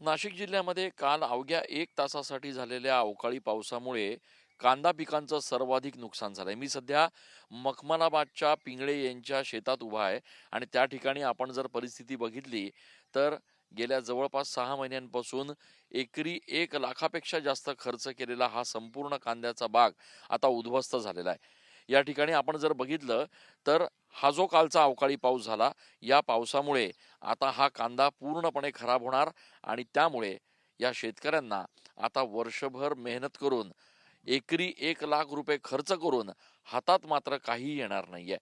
नाशिक जिल्ह्यामध्ये काल अवघ्या 1 तासासाठी झालेल्या अवकाळी पावसामुळे कांदा पिकांचं सर्वाधिक नुकसान झालंय. मी सध्या मखमलाबादच्या पिंगळे यांच्या शेतात उभा आहे आणि त्या ठिकाणी आपण जर परिस्थिती बघितली तर गेल्या जवळपास 6 महिन्यांपासून एकरी 1 लाखापेक्षा जास्त खर्च केलेला हा संपूर्ण कांद्याचा बाग आता उद्ध्वस्त झालेला आहे. या ठिकाणी आपण जर बघितलं तर हा जो कालचा अवकाळी पाऊस झाला, या पावसामुळे आता हा कांदा पूर्णपणे खराब होणार आणि त्यामुळे या शेतकऱ्यांना आता वर्षभर मेहनत करून एकरी 1 लाख रुपये खर्च करून हातात मात्र काहीही येणार नाहीये.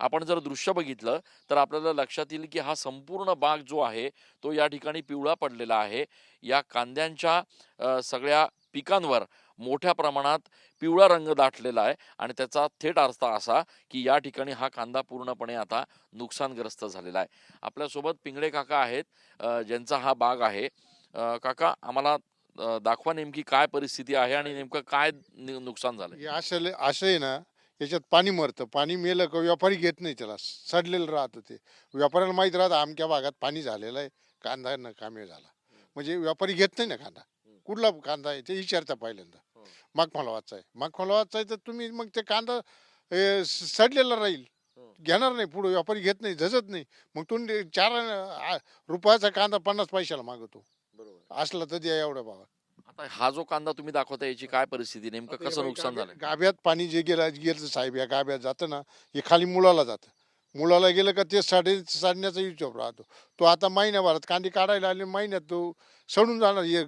आपण जर दृश्य बघितलं तर आपल्याला लक्षात येईल की हा संपूर्ण बाग जो आहे तो या ठिकाणी पिवळा पडलेला आहे. या कांद्यांच्या सगळ्या पिकांवर मोठ्या प्रमाणात पिवळा रंग दाटलेला आहे आणि त्याचा थेट अर्थ असा की या ठिकाणी हा कांदा पूर्णपणे आता नुकसानग्रस्त झालेला आहे. आपल्यासोबत पिंगळे काका आहेत, ज्यांचा हा बाग आहे. काका, आम्हाला दाखवा नेमकी काय परिस्थिती आहे आणि नेमकं काय नुकसान झालंय. हे असं आहे ना, याच्यात पाणी मरतं. पाणी मेलं का व्यापारी घेत नाही त्याला, सडलेलं राहतं ते. व्यापाऱ्याला माहीत राहतं आमच्या भागात पाणी झालेलं आहे, कांदा नकामे झाला. म्हणजे व्यापारी घेत नाही ना कांदा. कुठला कांदा आहे ते विचारता पहिल्यांदा. मखमलाबादचा आहे. मखमलाबादचा आहे तर तुम्ही मग ते कांदा सडलेला राहील. घेणार नाही, पुढे व्यापारी घेत नाही, झजत नाही. मग तुम्ही 4 रुपयाचा कांदा 50 पैशाला मागवतो. बरोबर. असला तर द्या एवढ्या भावात. आता हा जो कांदा तुम्ही दाखवता याची काय परिस्थिती, नेमकं आता हे कसं बघा, नुकसान झालंय? गाभ्यात पाणी जे गेलं साहेब, या गाभ्यात जातं ना, हे खाली मुळाला जातं. मुळाला गेलं का ते सडण्याचा विचार राहतो. तो आता महिन्याभरात कांदे काढायला आले, महिन्यात तो सडून जाणार, हे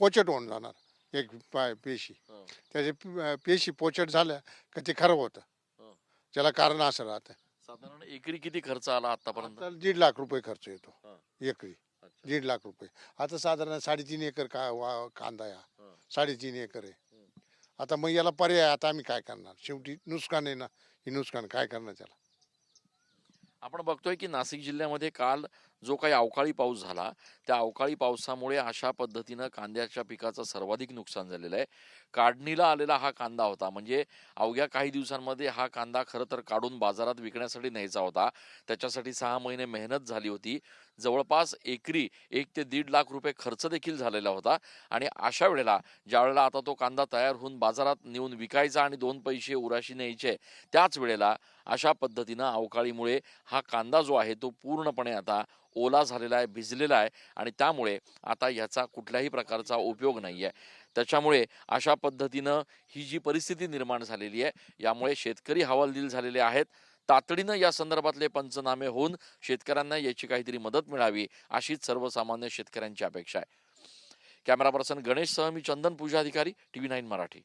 पोचट होऊन जाणार. एक पेशी हं, त्याचे पेशी पोचट झाल्या का ते खराब होतं. हं. त्याला कारण असं राहतं. साधारण एकरी किती खर्च आला आतापर्यंत? आता 1.5 लाख रुपये खर्च येतो हं. एकरी. अच्छा. 1.5 लाख रुपये. आता साधारण 3.5 एकर कांदा या हं. 3.5 एकर आहे. हं. आता मग याला पर्याय, आता आम्ही काय करणार? शेवटी नुकसान आहे ना, हे नुकसान काय करणार त्याला? आपण बघतोय की नाशिक जिल्ह्यामध्ये काल जो काही अवकाळी पाऊस झाला, त्या अवकाळी पावसामुळे अशा पद्धतीनं कांद्याच्या पिकाचं सर्वाधिक नुकसान झालेलं आहे. काढणीला आलेला हा कांदा होता, म्हणजे अवघ्या काही दिवसांमध्ये हा कांदा खरं तर काढून बाजारात विकण्यासाठी न्यायचा होता. त्याच्यासाठी 6 महिने मेहनत झाली होती. जवळपास एकरी 1 ते 1.5 लाख रुपये खर्च देखील झालेला होता आणि अशा वेळेला ज्यावेळेला आता तो कांदा तयार होऊन बाजारात नेऊन विकायचा आणि 2 पैसे उराशी न्यायचे, त्याच वेळेला अशा पद्धतीनं अवकाळीमुळे हा कांदा जो आहे तो पूर्णपणे आता ओला झालेला आहे, भिजलेला आहे आणि त्यामुळे आता ह्याचा कुठल्याही प्रकारचा उपयोग नाही आहे. त्याच्यामुळे अशा पद्धतीनं ही जी परिस्थिती निर्माण झालेली आहे, यामुळे शेतकरी हवालदिल झालेले आहेत. तातडीनं या संदर्भातले पंचनामे होऊन शेतकऱ्यांना याची काहीतरी मदत मिळावी, अशीच सर्वसामान्य शेतकऱ्यांची अपेक्षा आहे. कॅमेरा पर्सन गणेशसह मी चंदन पूजाधिकारी, TV9 मराठी.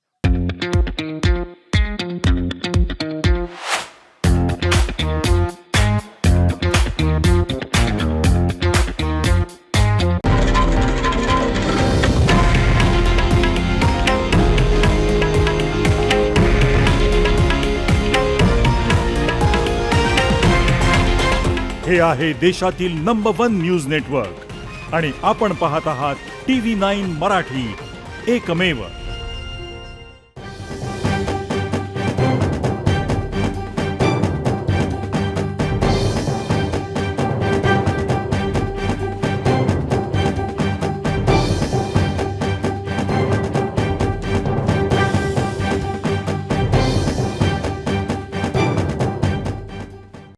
हे आहे देशातील नंबर 1 न्यूज नेटवर्क आणि आपण पाहत आहात TV9 मराठी, एकमेव.